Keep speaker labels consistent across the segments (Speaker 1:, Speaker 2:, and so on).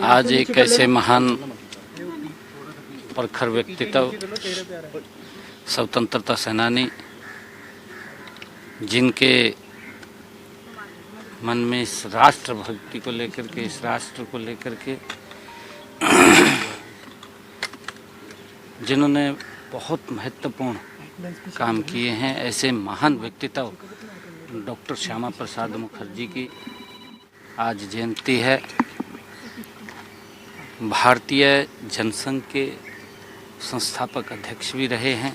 Speaker 1: आज एक ऐसे महान प्रखर व्यक्तित्व, स्वतंत्रता सेनानी, जिनके मन में इस राष्ट्र भक्ति को लेकर के, इस राष्ट्र को लेकर के जिन्होंने बहुत महत्वपूर्ण काम किए हैं, ऐसे महान व्यक्तित्व डॉक्टर श्यामा प्रसाद मुखर्जी की आज जयंती है। भारतीय जनसंघ के संस्थापक अध्यक्ष भी रहे हैं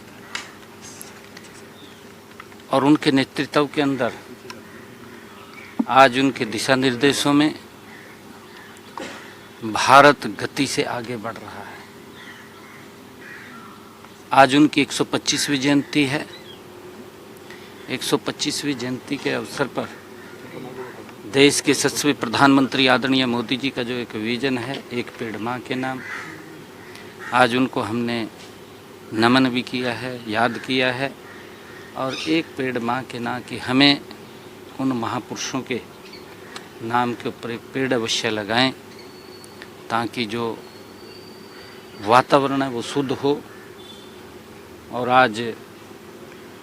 Speaker 1: और उनके नेतृत्व के अंदर आज उनके दिशा निर्देशों में भारत गति से आगे बढ़ रहा है। आज उनकी 125वीं जयंती है। 125वीं जयंती के अवसर पर देश के यशस्वी प्रधानमंत्री आदरणीय मोदी जी का जो एक विजन है, एक पेड़ माँ के नाम, आज उनको हमने नमन भी किया है, याद किया है। और एक पेड़ माँ के नाम कि हमें उन महापुरुषों के नाम के ऊपर एक पेड़ अवश्य लगाएं, ताकि जो वातावरण है वो शुद्ध हो। और आज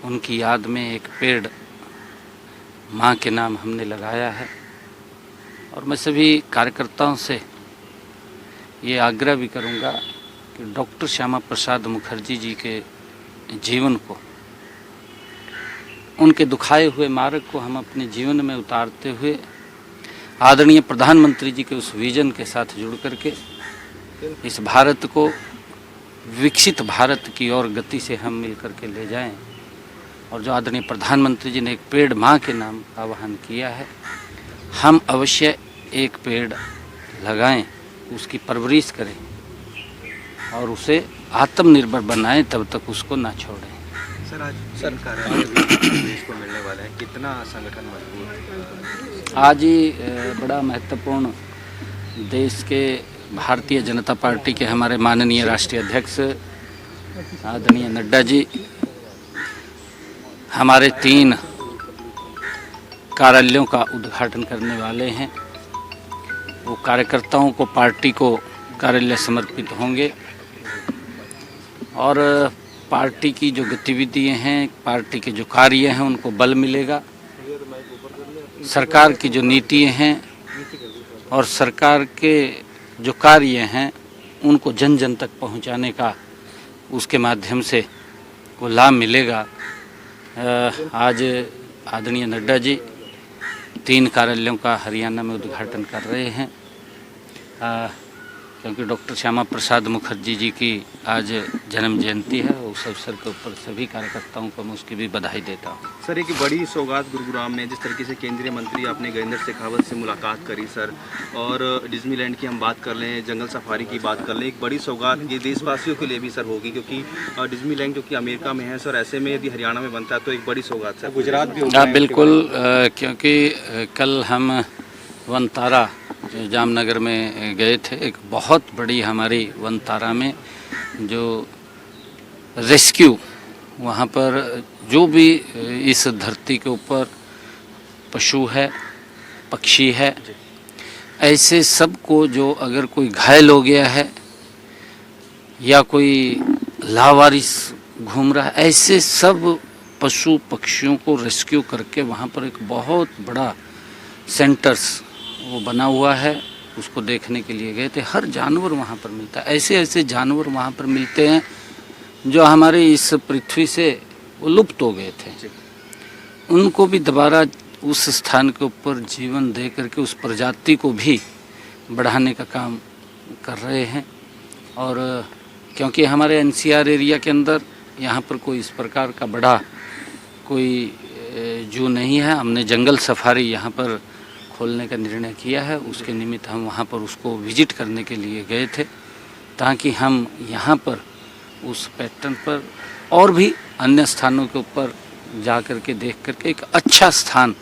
Speaker 1: उनकी याद में एक पेड़ माँ के नाम हमने लगाया है। और मैं सभी कार्यकर्ताओं से ये आग्रह भी करूँगा कि डॉक्टर श्यामा प्रसाद मुखर्जी जी के जीवन को, उनके दुखाए हुए मार्ग को हम अपने जीवन में उतारते हुए आदरणीय प्रधानमंत्री जी के उस विजन के साथ जुड़ करके इस भारत को विकसित भारत की ओर गति से हम मिल करके ले जाएं। और जो आदरणीय प्रधानमंत्री जी ने एक पेड़ माँ के नाम आह्वान किया है, हम अवश्य एक पेड़ लगाएं, उसकी परवरिश करें और उसे आत्मनिर्भर बनाएं, तब तक उसको ना छोड़ें।
Speaker 2: सर, आज सरकार देश को मिलने वाला है, कितना संगठन मजबूत?
Speaker 1: आज ही बड़ा महत्वपूर्ण देश के भारतीय जनता पार्टी के हमारे माननीय राष्ट्रीय अध्यक्ष आदरणीय नड्डा जी हमारे 3 कार्यालयों का उद्घाटन करने वाले हैं। वो कार्यकर्ताओं को, पार्टी को कार्यालय समर्पित होंगे और पार्टी की जो गतिविधियां हैं, पार्टी के जो कार्य हैं, उनको बल मिलेगा। सरकार की जो नीतियां हैं और सरकार के जो कार्य हैं, उनको जन जन तक पहुंचाने का, उसके माध्यम से वो लाभ मिलेगा। आज आदरणीय नड्डा जी 3 कार्यालयों का हरियाणा में उद्घाटन कर रहे हैं, क्योंकि डॉक्टर श्यामा प्रसाद मुखर्जी जी की आज जन्म जयंती है। उस अवसर के ऊपर सभी कार्यकर्ताओं को मैं उसकी भी बधाई देता हूँ।
Speaker 2: सर, एक बड़ी सौगात गुरुग्राम में, जिस तरीके से केंद्रीय मंत्री आपने गजेंद्र शेखावत से मुलाकात करी सर, और डिज्नीलैंड की हम बात कर लें, जंगल सफारी की बात कर लें, एक बड़ी सौगात ये देशवासियों के लिए भी सर होगी, क्योंकि डिज्नीलैंड जो कि अमेरिका में है सर, ऐसे में यदि हरियाणा में बनता है तो एक बड़ी सौगात सर। गुजरात भी होगा
Speaker 1: बिल्कुल, क्योंकि कल हम वनतारा जामनगर में गए थे। एक बहुत बड़ी हमारी वनतारा में जो रेस्क्यू, वहाँ पर जो भी इस धरती के ऊपर पशु है, पक्षी है, ऐसे सब को, जो अगर कोई घायल हो गया है या कोई लावारिस घूम रहा है, ऐसे सब पशु पक्षियों को रेस्क्यू करके वहाँ पर एक बहुत बड़ा सेंटर्स वो बना हुआ है, उसको देखने के लिए गए थे। हर जानवर वहाँ पर मिलता है, ऐसे ऐसे जानवर वहाँ पर मिलते हैं जो हमारे इस पृथ्वी से वो लुप्त हो गए थे। उनको भी दोबारा उस स्थान के ऊपर जीवन दे करके उस प्रजाति को भी बढ़ाने का काम कर रहे हैं। और क्योंकि हमारे NCR एरिया के अंदर यहाँ पर कोई इस प्रकार का बड़ा कोई जू नहीं है, हमने जंगल सफारी यहाँ पर खोलने का निर्णय किया है। उसके निमित्त हम वहाँ पर उसको विजिट करने के लिए गए थे, ताकि हम यहाँ पर उस पैटर्न पर और भी अन्य स्थानों के ऊपर जा कर के देख करके एक अच्छा स्थान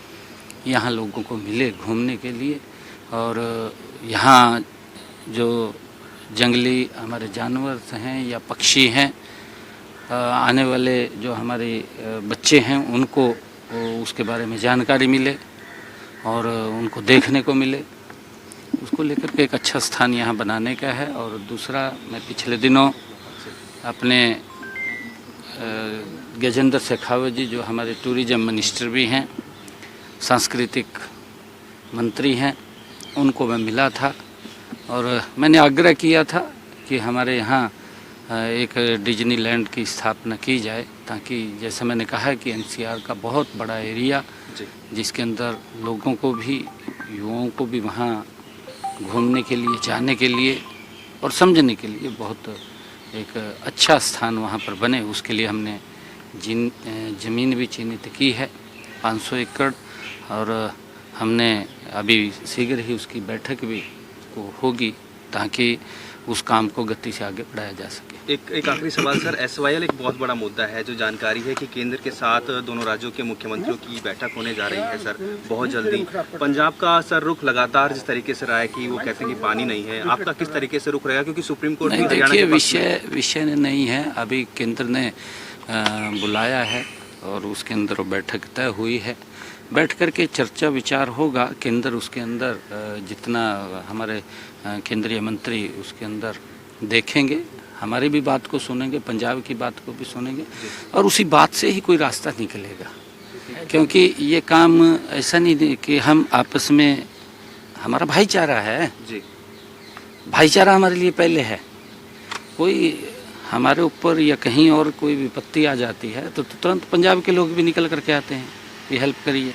Speaker 1: यहाँ लोगों को मिले घूमने के लिए। और यहाँ जो जंगली हमारे जानवर हैं या पक्षी हैं, आने वाले जो हमारे बच्चे हैं, उनको उसके बारे में जानकारी मिले और उनको देखने को मिले। उसको लेकर के एक अच्छा स्थान यहाँ बनाने का है। और दूसरा, मैं पिछले दिनों अपने गजेंद्र शेखावत जी, जो हमारे टूरिज्म मिनिस्टर भी हैं, सांस्कृतिक मंत्री हैं, उनको मैं मिला था और मैंने आग्रह किया था कि हमारे यहाँ एक डिज्नीलैंड की स्थापना की जाए, ताकि जैसे मैंने कहा है कि एनसीआर का बहुत बड़ा एरिया, जिसके अंदर लोगों को भी, युवाओं को भी वहाँ घूमने के लिए, जाने के लिए और समझने के लिए बहुत एक अच्छा स्थान वहाँ पर बने। उसके लिए हमने ज़मीन भी चिन्हित की है 500 एकड़, और हमने अभी शीघ्र ही उसकी बैठक भी होगी ताकि उस काम को गति से आगे बढ़ाया जा सके।
Speaker 2: एक आखिरी सवाल सर, SYL एक बहुत बड़ा मुद्दा है। जो जानकारी है कि केंद्र के साथ दोनों राज्यों के मुख्यमंत्रियों की बैठक होने जा रही है सर बहुत जल्दी। पंजाब का सर रुख लगातार जिस तरीके से रहा है कि वो कहते हैं कि पानी नहीं है, आपका किस तरीके से रुख रहेगा, क्योंकि सुप्रीम कोर्ट
Speaker 1: नहीं, देखिए विषय नहीं है। अभी केंद्र ने बुलाया है और उसके अंदर वो बैठक तय हुई है। बैठ कर के चर्चा विचार होगा। केंद्र उसके अंदर जितना हमारे केंद्रीय मंत्री उसके अंदर देखेंगे, हमारी भी बात को सुनेंगे, पंजाब की बात को भी सुनेंगे और उसी बात से ही कोई रास्ता निकलेगा। क्योंकि ये काम ऐसा नहीं कि हम आपस में, हमारा भाईचारा है जी, भाईचारा हमारे लिए पहले है। कोई हमारे ऊपर या कहीं और कोई विपत्ति आ जाती है तो तुरंत पंजाब के लोग भी निकल करके आते हैं कि हेल्प करिए।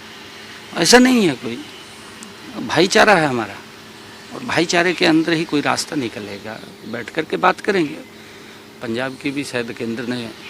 Speaker 1: ऐसा नहीं है, कोई भाईचारा है हमारा और भाईचारे के अंदर ही कोई रास्ता निकलेगा। बैठ कर के बात करेंगे। पंजाब की भी शायद केंद्र ने